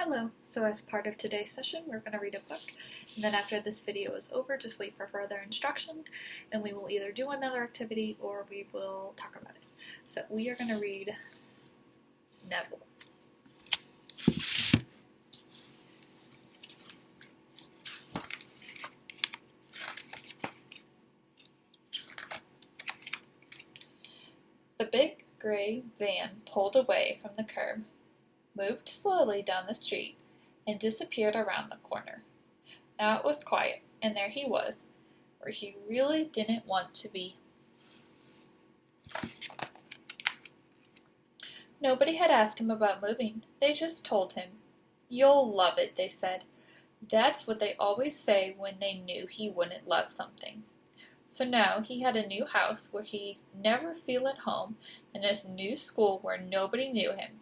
Hello! So as part of today's session, we're going to read a book, and then after this video is over, just wait for further instruction, and we will either do another activity or we will talk about it. So we are going to read Neville. The big gray van pulled away from the curb, moved slowly down the street, and disappeared around the corner. Now it was quiet, and there he was, where he really didn't want to be. Nobody had asked him about moving. They just told him. "You'll love it," they said. That's what they always say when they knew he wouldn't love something. So now he had a new house where he'd never feel at home, and his new school where nobody knew him.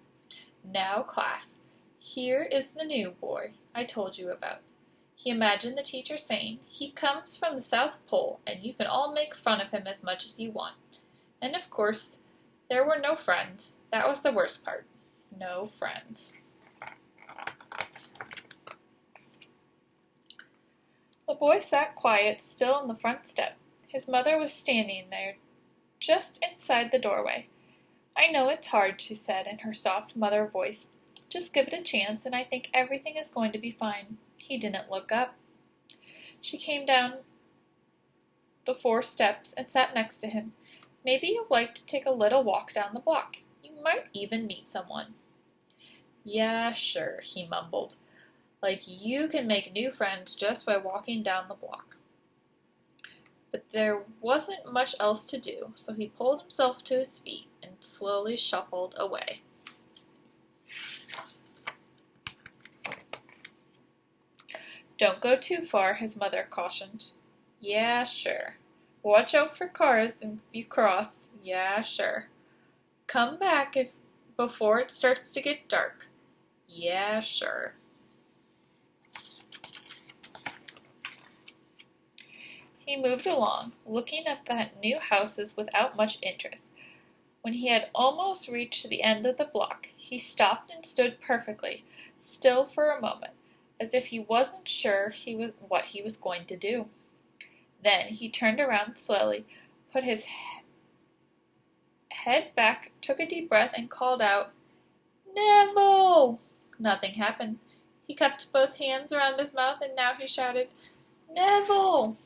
"Now, class, here is the new boy I told you about," he imagined the teacher saying. "He comes from the South Pole, and you can all make fun of him as much as you want." And of course, there were no friends. That was the worst part. No friends. The boy sat quiet, still on the front step. His mother was standing there, just inside the doorway. "I know it's hard," she said in her soft mother voice. "Just give it a chance, and I think everything is going to be fine." He didn't look up. She came down the 4 steps and sat next to him. "Maybe you'd like to take a little walk down the block. You might even meet someone." "Yeah, sure," he mumbled. "Like you can make new friends just by walking down the block." But there wasn't much else to do, so he pulled himself to his feet and slowly shuffled away. "Don't go too far," his mother cautioned. "Yeah, sure. Watch out for cars if you cross." "Yeah, sure. Come back before it starts to get dark." "Yeah, sure." He moved along, looking at the new houses without much interest. When he had almost reached the end of the block, he stopped and stood perfectly still for a moment, as if he wasn't sure what he was going to do. Then he turned around slowly, put his head back, took a deep breath, and called out, "Neville!" Nothing happened. He kept both hands around his mouth, and now he shouted, "Neville!"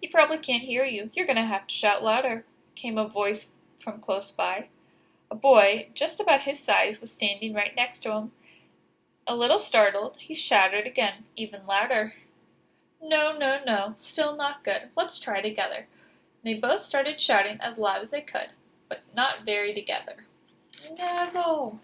"He probably can't hear you. You're going to have to shout louder," came a voice from close by. A boy, just about his size, was standing right next to him. A little startled, he shouted again, even louder. "No, no, no, still not good. Let's try together." They both started shouting as loud as they could, but not very together. "Neville!"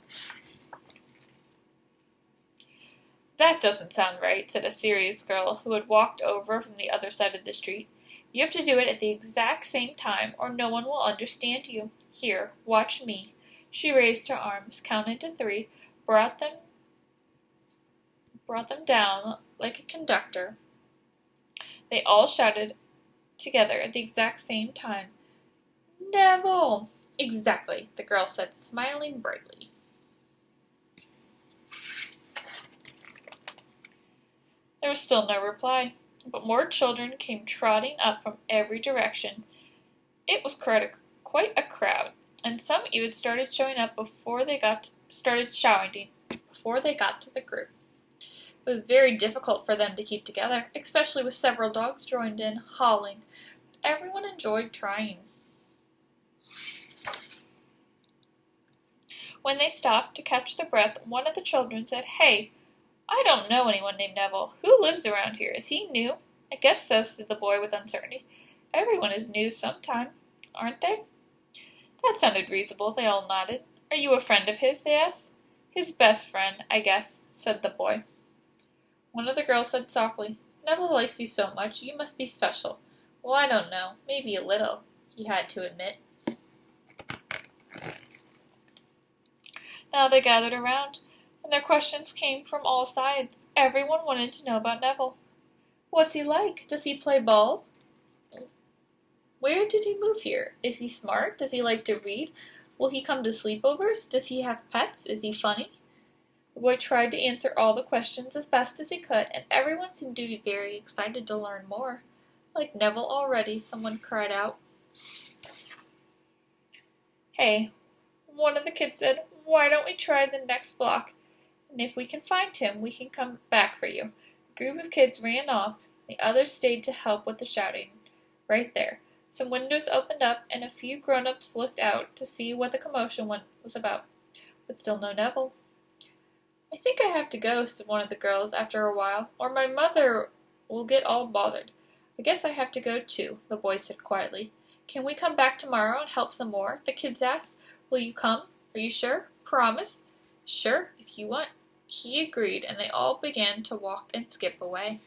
"That doesn't sound right," said a serious girl who had walked over from the other side of the street. "You have to do it at the exact same time, or no one will understand you. Here, watch me." She raised her arms, counted to 3, brought them down like a conductor. They all shouted together at the exact same time. "Neville!" "Exactly," the girl said, smiling brightly. There was still no reply, but more children came trotting up from every direction. It was quite a crowd, and some even started showing up before they got to the group. It was very difficult for them to keep together, especially with several dogs joined in, howling. But everyone enjoyed trying. When they stopped to catch their breath, one of the children said, "Hey, I don't know anyone named Neville. Who lives around here? Is he new?" "I guess so," said the boy with uncertainty. "Everyone is new sometime, aren't they?" That sounded reasonable. They all nodded. "Are you a friend of his?" they asked. "His best friend, I guess," said the boy. One of the girls said softly, "Neville likes you so much, you must be special." "Well, I don't know. Maybe a little," he had to admit. Now they gathered around, and their questions came from all sides. Everyone wanted to know about Neville. "What's he like? Does he play ball? Where did he move here? Is he smart? Does he like to read? Will he come to sleepovers? Does he have pets? Is he funny? The boy tried to answer all the questions as best as he could, and everyone seemed to be very excited to learn more. Like Neville already, someone cried out. Hey, one of the kids said, why don't we try the next block? And if we can find him, we can come back for you. A group of kids ran off. The others stayed to help with the shouting. Right there, some windows opened up, and a few grown-ups looked out to see what the commotion was about. But still no Neville. I think I have to go, said one of the girls after a while, or my mother will get all bothered. I guess I have to go too, the boy said quietly. Can we come back tomorrow and help some more? The kids asked. Will you come? Are you sure? Promise? Sure, if you want. He agreed, and they all began to walk and skip away.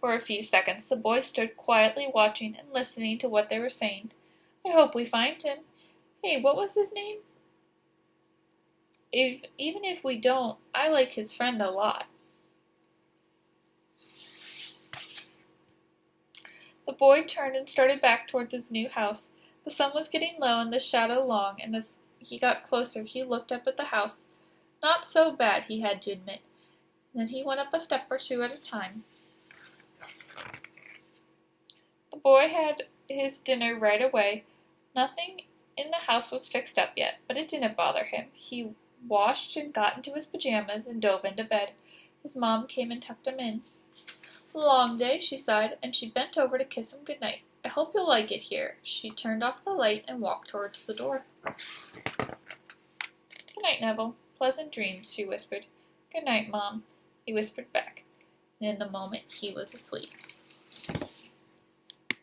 For a few seconds, the boy stood quietly watching and listening to what they were saying. I hope we find him. Hey, what was his name? Even if we don't, I like his friend a lot. The boy turned and started back towards his new house. The sun was getting low and the shadow long, and as he got closer, he looked up at the house. Not so bad, he had to admit. And then he went up a step or two at a time. The boy had his dinner right away. Nothing in the house was fixed up yet, but it didn't bother him. He washed and got into his pajamas and dove into bed. His mom came and tucked him in. Long day, she sighed, and she bent over to kiss him good night. I hope you'll like it here. She turned off the light and walked towards the door. Good night, Neville. Pleasant dreams, she whispered. Good night, Mom, he whispered back, and in the moment he was asleep.